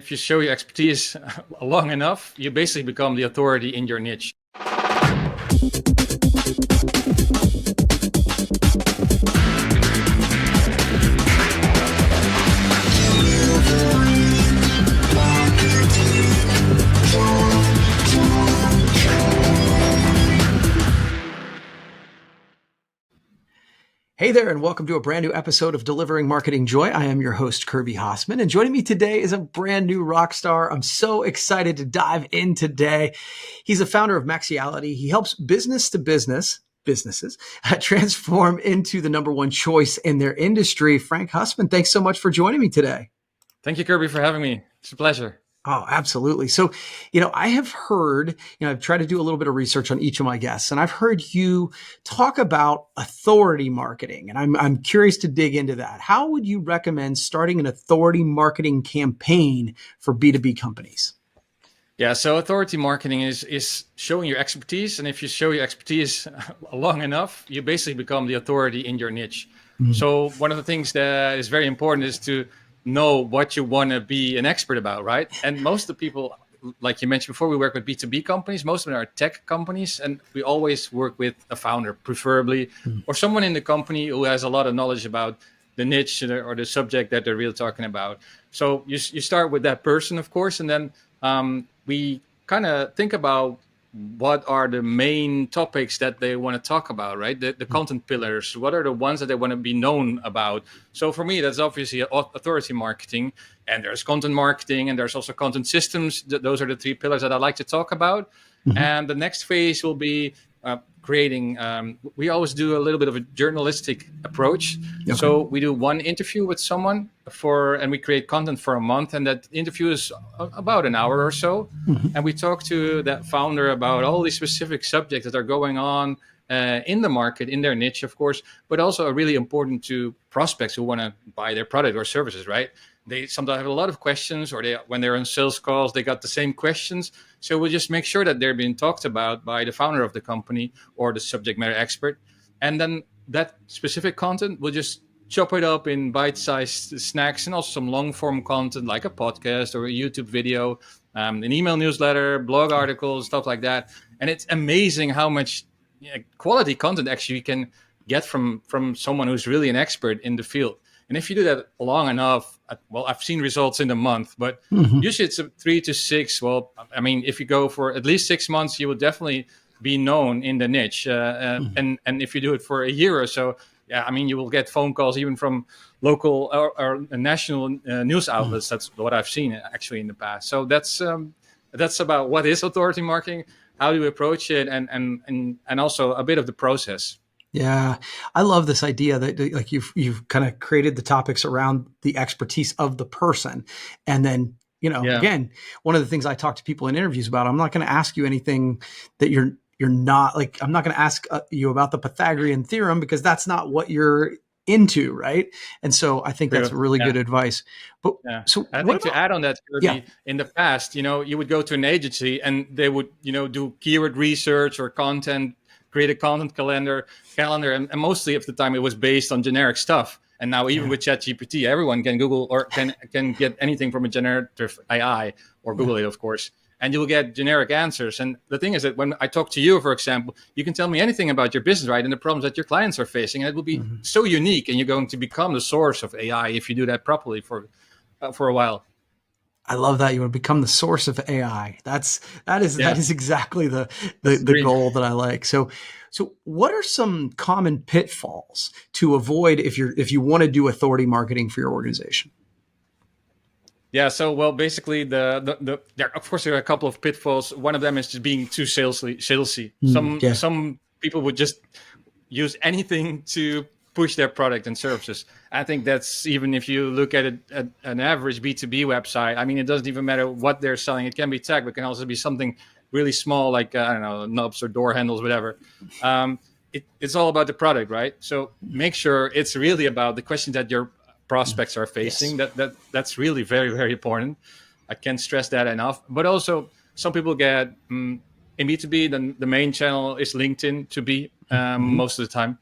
If you show your expertise long enough, you basically become the authority in your niche. Hey there, and welcome to a brand new episode of Delivering Marketing Joy. I am your host, Kirby Husmann, and joining me today is a brand new rock star. I'm so excited to dive in today. He's the founder of Maxiality. He helps businesses transform into the number one choice in their industry. Frank Husmann, thanks so much for joining me today. Thank you, Kirby, for having me. It's a pleasure. Oh, absolutely. So, I have heard, I've tried to do a little bit of research on each of my guests, and I've heard you talk about authority marketing, and I'm curious to dig into that. How would you recommend starting an authority marketing campaign for B2B companies? Yeah, so authority marketing is showing your expertise. And if you show your expertise long enough, you basically become the authority in your niche. Mm-hmm. So one of the things that is very important is to know what you want to be an expert about, right? And most of the people, like you mentioned before, we work with B2B companies. Most of them are tech companies, and we always work with a founder, preferably, or someone in the company who has a lot of knowledge about the niche or the subject that they're really talking about. So you start with that person, of course, and then we kind of think about what are the main topics that they want to talk about, right? The content pillars, what are the ones that they want to be known about? So for me, that's obviously authority marketing, and there's content marketing, and there's also content systems. Those are the three pillars that I like to talk about. Mm-hmm. And the next phase will be creating, we always do a little bit of a journalistic approach. Okay. So we do one interview with someone and we create content for a month, and that interview is about an hour or so. Mm-hmm. And we talk to that founder about all these specific subjects that are going on in the market, in their niche, of course, but also are really important to prospects who want to buy their product or services, right? They sometimes have a lot of questions, or when they're on sales calls, they got the same questions. So we'll just make sure that they're being talked about by the founder of the company or the subject matter expert. And then that specific content, we'll just chop it up in bite-sized snacks, and also some long-form content like a podcast or a YouTube video, an email newsletter, blog articles, stuff like that. And it's amazing how much quality content actually you can get from someone who's really an expert in the field. And if you do that long enough, well, I've seen results in a month, but usually it's 3 to 6. Well, I mean, if you go for at least 6 months, you will definitely be known in the niche. And if you do it for a year or so, yeah, I mean, you will get phone calls even from local or national news outlets. That's what I've seen actually in the past. So that's about what is authority marketing, how do you approach it, and also a bit of the process. Yeah, I love this idea that like you've kind of created the topics around the expertise of the person. And then, again, one of the things I talk to people in interviews about, I'm not going to ask you anything that you're not like, I'm not going to ask you about the Pythagorean theorem, because that's not what you're into, right? And so I think that's really good advice. But so I think to add on that, Kirby, in the past, you would go to an agency and they would, do keyword research or create a content calendar, and mostly of the time it was based on generic stuff. And now even with ChatGPT, everyone can Google or can get anything from a generative AI or Google it, of course, and you'll get generic answers. And the thing is that when I talk to you, for example, you can tell me anything about your business, right, and the problems that your clients are facing, and it will be so unique, and you're going to become the source of AI if you do that properly for a while. I love that. You want to become the source of AI. That is exactly the goal that I like. So what are some common pitfalls to avoid if you want to do authority marketing for your organization? Yeah. So, well, basically there, of course, there are a couple of pitfalls. One of them is just being too salesy. Some people would just use anything to push their product and services. I think that's, even if you look at an average B2B website, I mean, it doesn't even matter what they're selling. It can be tech, but it can also be something really small, like, I don't know, knobs or door handles, whatever. It's all about the product, right? So make sure it's really about the questions that your prospects are facing. Yes. That's really very, very important. I can't stress that enough. But also, some people get, in B2B, the main channel is LinkedIn to be most of the time.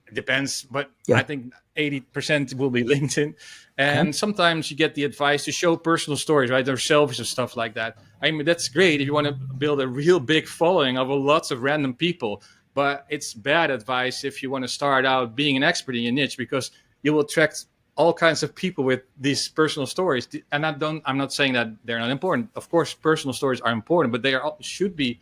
it depends, but I think 80% will be LinkedIn. And sometimes you get the advice to show personal stories, right? Or selfies or stuff like that. I mean, that's great if you want to build a real big following of lots of random people. But it's bad advice if you want to start out being an expert in your niche, because you will attract all kinds of people with these personal stories. And I'm not saying that they're not important. Of course, personal stories are important, but they should be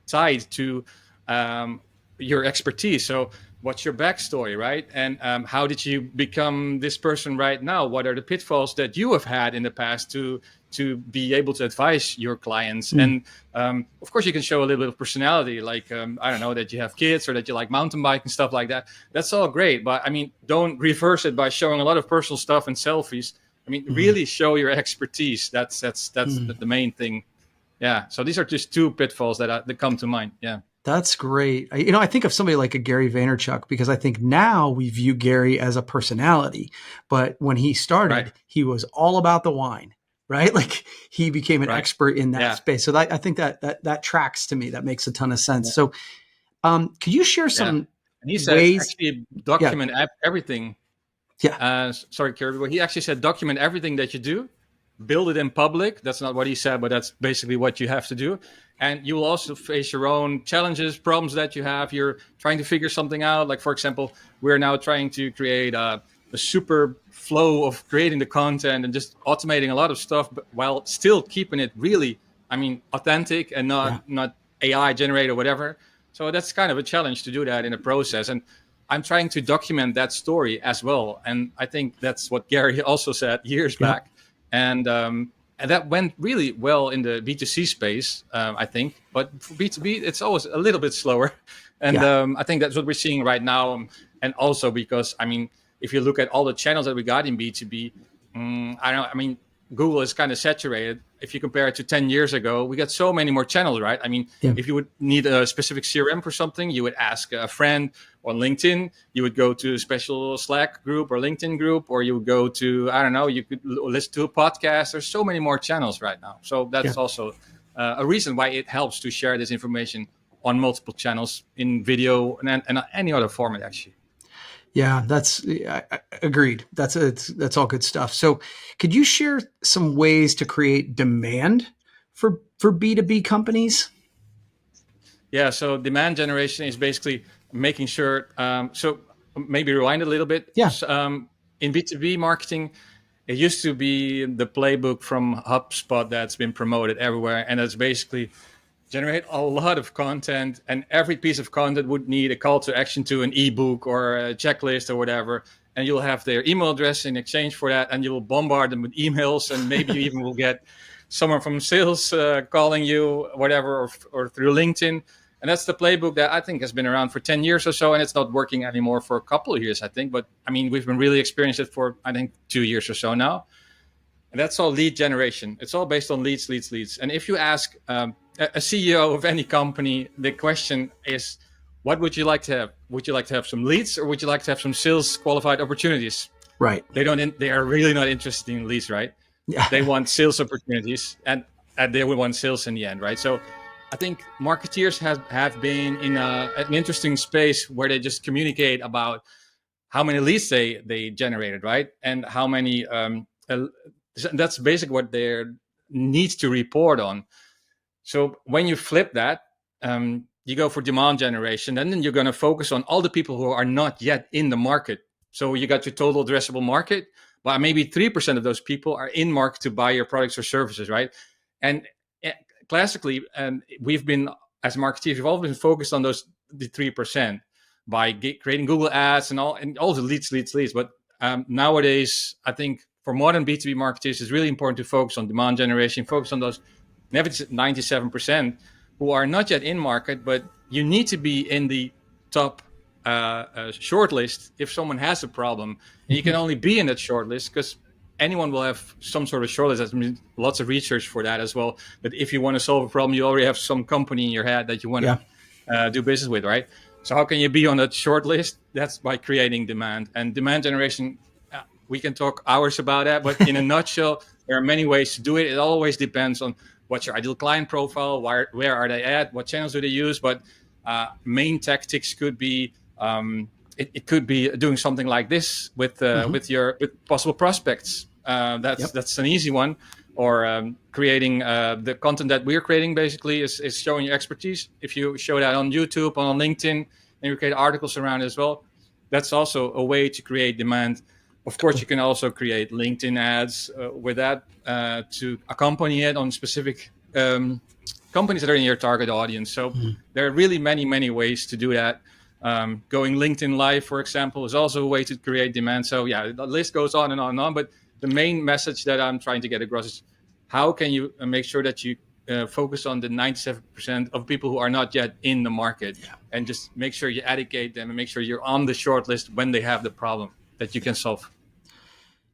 tied to your expertise. So what's your backstory, right? And how did you become this person right now? What are the pitfalls that you have had in the past to be able to advise your clients? And of course, you can show a little bit of personality, like, I don't know, that you have kids or that you like mountain bike and stuff like that. That's all great. But I mean, don't reverse it by showing a lot of personal stuff and selfies. I mean, really show your expertise. That's the main thing. Yeah. So these are just two pitfalls that come to mind. Yeah. That's great. I think of somebody like a Gary Vaynerchuk, because I think now we view Gary as a personality, but when he started, he was all about the wine, right? Like he became an expert in that space. So I think that tracks to me. That makes a ton of sense. So, could you share some and he said, ways? Actually document everything. Yeah. Sorry, Gary, but he actually said, document everything that you do. Build it in public. That's not what he said, but that's basically what you have to do. And you will also face your own challenges, problems that you have. You're trying to figure something out. Like, for example, we're now trying to create a super flow of creating the content and just automating a lot of stuff, but while still keeping it really, authentic and not AI generated or whatever. So that's kind of a challenge to do that in a process. And I'm trying to document that story as well. And I think that's what Gary also said years back. And that went really well in the B2C space, I think. But for B2B, it's always a little bit slower. And I think that's what we're seeing right now. And also because, if you look at all the channels that we got in B2B, Google is kind of saturated. If you compare it to 10 years ago, we got so many more channels, right? If you would need a specific CRM for something, you would ask a friend on LinkedIn. You would go to a special Slack group or LinkedIn group, or you would go to, you could listen to a podcast. There's so many more channels right now. So that's also a reason why it helps to share this information on multiple channels in video and any other format, actually. Yeah, agreed. That's all good stuff. So could you share some ways to create demand for B2B companies? Yeah, so demand generation is basically making sure, so maybe rewind a little bit. Yeah. In B2B marketing, it used to be the playbook from HubSpot that's been promoted everywhere. And that's basically generate a lot of content, and every piece of content would need a call to action to an ebook or a checklist or whatever. And you'll have their email address in exchange for that, and you will bombard them with emails, and maybe you even will get someone from sales calling you, whatever, or through LinkedIn. And that's the playbook that I think has been around for 10 years or so, and it's not working anymore for a couple of years, I think. But we've been really experienced it for, I think, 2 years or so now. And that's all lead generation. It's all based on leads. And if you ask a CEO of any company, the question is, what would you like to have? Would you like to have some leads, or would you like to have some sales qualified opportunities? Right. They are really not interested in leads, right? Yeah. They want sales opportunities, and they will want sales in the end, right? So I think marketeers have been in an interesting space where they just communicate about how many leads they generated, right? And how many, that's basically what they need to report on. So when you flip that, you go for demand generation, and then you're going to focus on all the people who are not yet in the market. So you got your total addressable market, but maybe 3% of those people are in market to buy your products or services, right? And classically, we've been, as marketeers, we've always been focused on the 3% by creating Google ads and all the leads. But nowadays, I think for modern B2B marketers, it's really important to focus on demand generation, focus on those 97% who are not yet in market, but you need to be in the top shortlist if someone has a problem. And you can only be in that shortlist because anyone will have some sort of shortlist. There's lots of research for that as well. But if you want to solve a problem, you already have some company in your head that you want to do business with, right? So how can you be on that shortlist? That's by creating demand. And demand generation, we can talk hours about that, but in a nutshell, there are many ways to do it. It always depends on what's your ideal client profile, where are they at, what channels do they use. But main tactics could be it could be doing something like this with with possible prospects. That's an easy one. Or creating the content that we're creating basically is showing your expertise. If you show that on YouTube, on LinkedIn, and you create articles around it as well, that's also a way to create demand. Of course, you can also create LinkedIn ads with that to accompany it on specific companies that are in your target audience. So there are really many ways to do that. Going LinkedIn Live, for example, is also a way to create demand. So yeah, the list goes on and on and on. But the main message that I'm trying to get across is how can you make sure that you focus on the 97% of people who are not yet in the market, and just make sure you educate them and make sure you're on the short list when they have the problem that you can solve.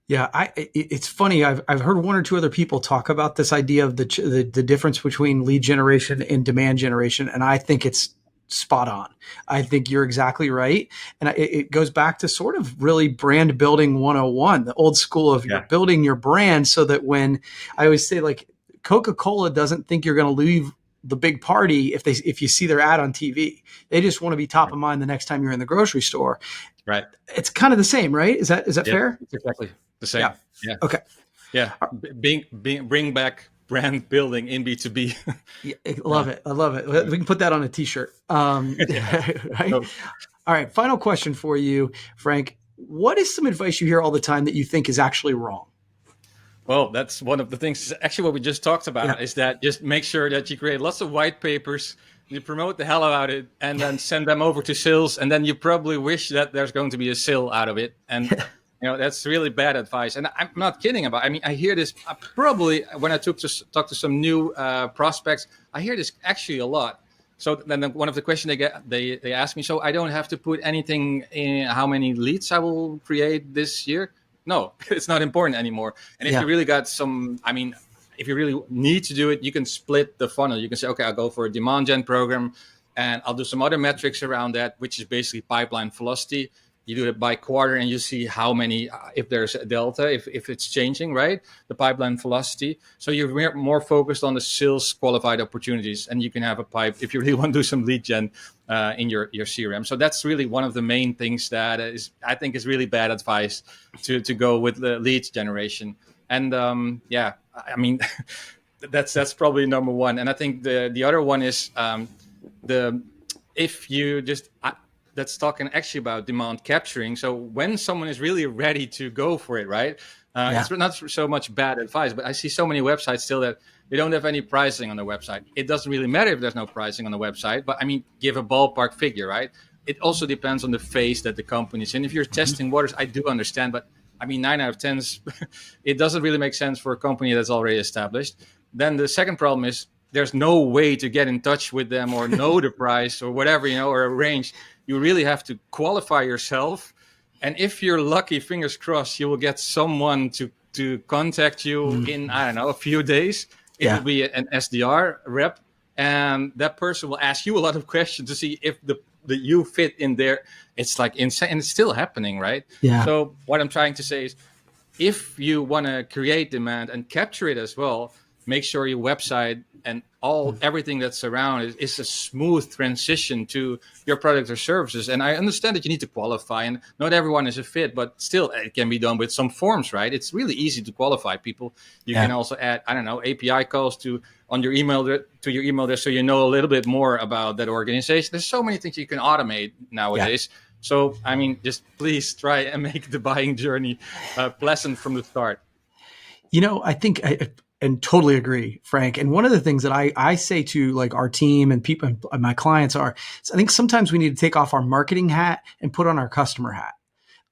Yeah, it's funny. I've heard one or two other people talk about this idea of the difference between lead generation and demand generation, and I think it's spot on. I think you're exactly right. And it goes back to sort of really brand building 101, the old school of you're building your brand so that when I always say, like, Coca-Cola doesn't think you're going to leave the big party if you see their ad on TV. They just want to be top of mind the next time you're in the grocery store. Right. It's kind of the same, right? Is that fair? It's exactly the same. Yeah. Okay. Yeah. Bring back brand building in B2B. I love it. We can put that on a t-shirt. Right? All right. Final question for you, Frank. What is some advice you hear all the time that you think is actually wrong? Well, that's one of the things, actually, what we just talked about is that just make sure that you create lots of white papers, you promote the hell out of it, and then send them over to sales. And then you probably wish that there's going to be a sale out of it. And that's really bad advice. And I'm not kidding about it. I mean, I hear this probably when I talk to some new prospects, I hear this actually a lot. So then one of the questions they ask me, so I don't have to put anything in how many leads I will create this year? No, it's not important anymore. And if you really got if you really need to do it, you can split the funnel. You can say, okay, I'll go for a demand gen program and I'll do some other metrics around that, which is basically pipeline velocity. You do it by quarter and you see how many, if there's a delta, if it's changing, right? The pipeline velocity. So you're more focused on the sales qualified opportunities, and you can have a pipe if you really want to do some lead gen in your CRM. So that's really one of the main things that I think is really bad advice to go with the lead generation. And I mean, that's probably number one. And I think the other one is that's talking actually about demand capturing. So when someone is really ready to go for it, right? It's not so much bad advice, but I see so many websites still that they don't have any pricing on their website. It doesn't really matter if there's no pricing on the website, but I mean, give a ballpark figure, right? It also depends on the phase that the company's in. If you're testing waters, I do understand, but I mean, 9 out of 10, it doesn't really make sense for a company that's already established. Then the second problem is there's no way to get in touch with them or know the price or whatever, or a range. You really have to qualify yourself. And if you're lucky, fingers crossed, you will get someone to contact you in, I don't know, a few days. It will be an SDR rep. And that person will ask you a lot of questions to see if the you fit in there. It's like insane. And it's still happening, right? Yeah. So what I'm trying to say is, if you want to create demand and capture it as well, make sure your website and everything that's around it is a smooth transition to your product or services. And I understand that you need to qualify, and not everyone is a fit, but still it can be done with some forms, right? It's really easy to qualify people. You can also add, I don't know, API calls to your email there, so you know a little bit more about that organization. There's so many things you can automate nowadays. Yeah. So, I mean, just please try and make the buying journey pleasant from the start. I think and totally agree, Frank. And one of the things that I say to like our team and people and my clients I think sometimes we need to take off our marketing hat and put on our customer hat.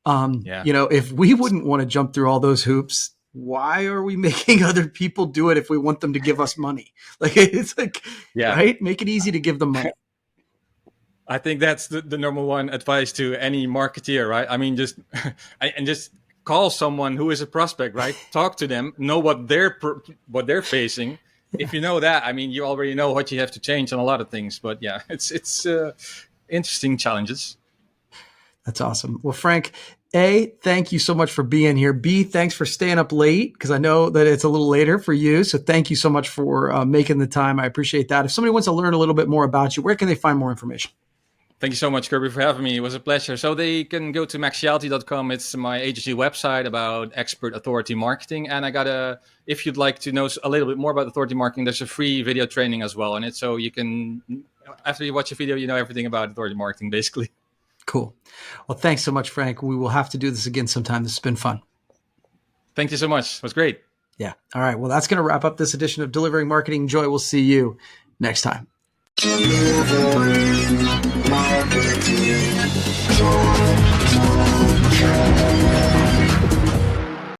If we wouldn't want to jump through all those hoops, why are we making other people do it if we want them to give us money? Like, it's like, right? Make it easy to give them money. I think that's the number one advice to any marketeer, right? I mean, just call someone who is a prospect, right? Talk to them, know what they're facing. If you know that, I mean, you already know what you have to change on a lot of things. But yeah, it's interesting challenges. That's awesome. Well, Frank, A, thank you so much for being here. B, thanks for staying up late, because I know that it's a little later for you. So thank you so much for making the time. I appreciate that. If somebody wants to learn a little bit more about you, where can they find more information? Thank you so much, Kirby, for having me. It was a pleasure. So they can go to maxiality.com. It's my agency website about expert authority marketing. And if you'd like to know a little bit more about authority marketing, there's a free video training as well on it. So you can, after you watch a video, you know everything about authority marketing, basically. Cool. Well, thanks so much, Frank. We will have to do this again sometime. This has been fun. Thank you so much. It was great. Yeah. All right. Well, that's going to wrap up this edition of Delivering Marketing Joy. We'll see you next time.